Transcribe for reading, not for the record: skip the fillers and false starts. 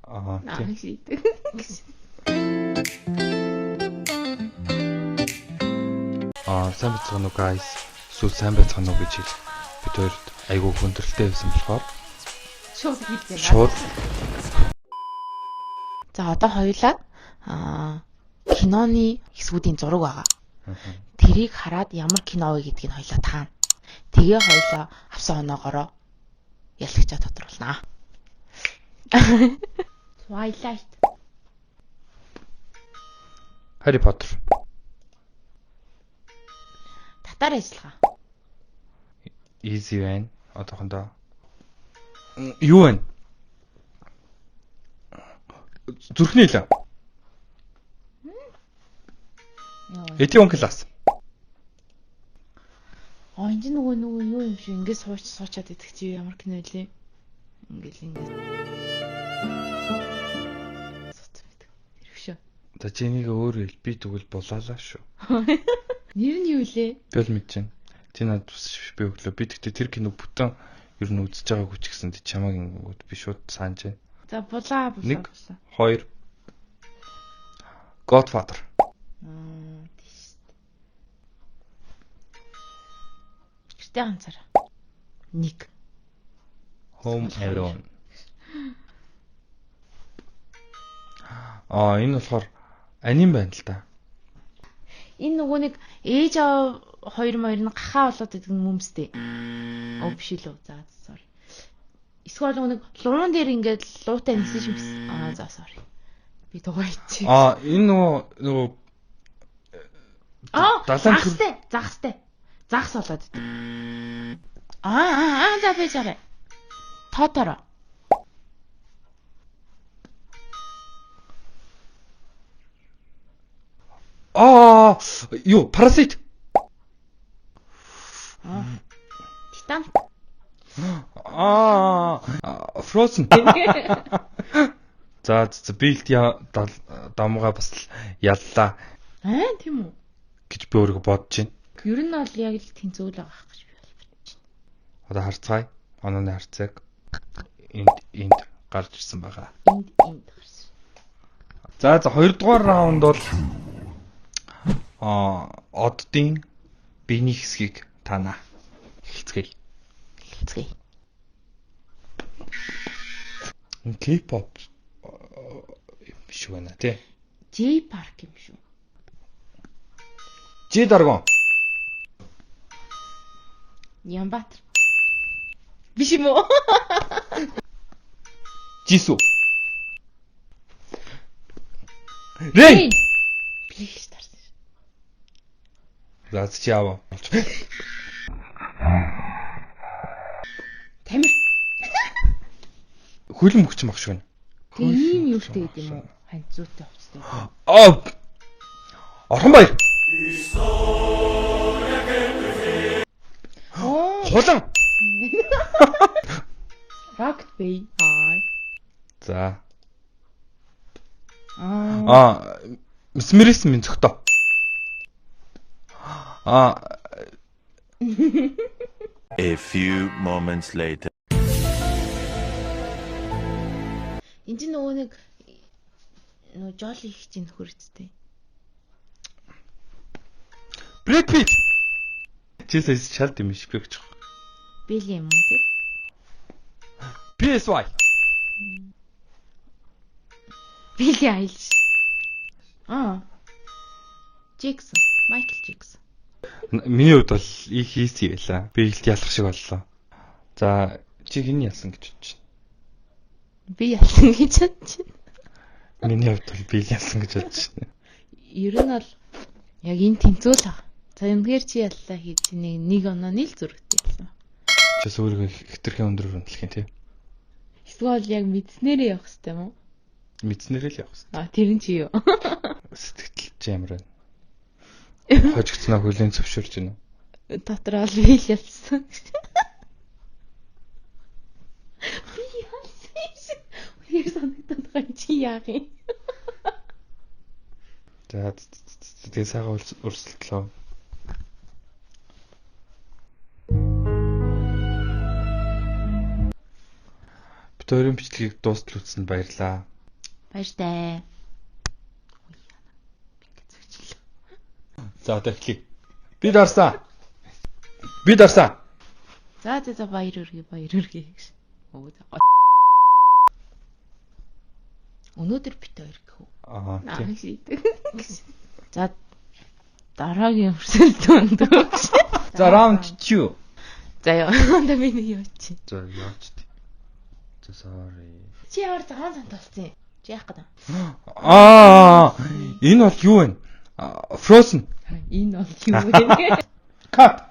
Тийм. Шийдэг. Сайн байцгаана уу guys. Эсвэл сайн байцгаана уу гэж хэлэх бид хоёрт айгүй хүндрэлтэй байсан болохоор Шууд хэлдэг. шууд За одоо хоёулаа киноны хэсгүүдийн зураг байгаа. Тэрийг хараад ямар кино вэ гэдгийг хоёулаа таана. Тэгээ хоёулаа авсан оноогоороо ялагчаа тодруулнаа. Twilight. Harry Potter. Татар ажиллагаа. Easy байна. Одоохондоо. Юу вэ? Зүрхний л. Эдийн класс. Энд нөгөө юу юм шиг ингээд суучаад идэх чи ямар кино лээ. Ингээд. Тэрвшөө. За чинийг өөр хэл би тэгвэл булаалаа шүү. Нэр нь юу лээ? Би л мэдчихэв. Чи надад би өглөө би тэгтээ тэр кино бүтэн ер нь үзэж байгаагүй ч гэсэн чамаг ингэнгүүт би шууд санаж байна. За булаа. 1 2 Godfather. Тийш. Гэртээ ганцаараа. 1 Home Alone. Энэ болохоор аним байна л да. Энэ нөгөө нэг ээж аав хоёр нь гахаа болоод идэг юм юмстэй. Биш л үү. За sorry. Эсвэл нөгөө нэг луун дээр ингээд луутай нисэн шиг. За sorry. Би дугаарч. Энэ нөгөө загстай. Загс болоод идэг. За би зараа. Тоторо. Юу, Parasite. Титаник. Frozen. За би л дамгаа бас яллаа. Тийм үү? Гэж би өөрийгөө бодож байна. Ер нь бол яг л тэнцүүл байгаа гэж би бол бодож байна. Одоо харцгаая. Онооны харцаг энд гарч ирсэн байгаа. Энд гарсан. За 2 дугаар раунд бол оддын биений хэсгийг танаа хэлцгээе. K-pop биш үү нэ тий? J-Park юм шүү. J-Dragon. Ямбатар. Биш юм уу? Jisoo. Rain. Биш тарсан. За чи яава. Тамир. Хөлн мөгч мах шүү. Ийм юутай гэдэг юм уу? Ханцуутай хувцтай. Орхон баяр. Хулан. Rocket Bay. За. Смирис минь зөвхтөө. A few moments later. Энд нөгөө нэг Жоли их чинь хүрцтэй. Brad Pitt. Чисээс шалт юм шиг гэж. Били юм тий. PSY. Били Айлш. Джексон. Майкл Джексон. Миний хувьд бол их easy байлаа. Би илт ялах шиг боллоо. За чи хэн ялсан гэж бодож байна? Би ялсан гэж бодож байна. Миний хувьд бол би ялсан гэж бодож байна. Ер нь бол яг энэ тэнцүүл аа. За үнэхээр чи яллаа хийж нэг онооны л зурагт ялсан. Чи өөрийгөө хэтэрхэн өндрөөр үнэлэх юм тий. Эсвэл яг мэдснээрээ явах хэрэгтэй юм уу? Мэдснээрээ л явах хэрэгтэй. Тэр нь чи юу? Сэтгэл чи ямар байна? Хожигцнаа хөлийн зөвшөөрч байна уу? Дотроо л би л ялсан. Би ялсан. Үгүй санагдаад байгаа чи яах юм? За тэгээ сайхан өрсөлдлөө. Бид хоёрын бичлэгийг дуустал үзсэнд баярлалаа. Баяртай. За одоо эхлэе. Бид орсон. Бид орсон. За баяр үргээ гэж. Өнөөдөр бит хоёр гэх үү? Аа тийм. За дараагийн өрсөлд дунд. За раунд 2. За яа. Одоо миний юу чи? За явч. За sorry. Чи ямар цагаан цант болсон юм? Чи яах гээд? Энэ бол юу вэ? Frozen. Энэ бол юу вэ? Cut.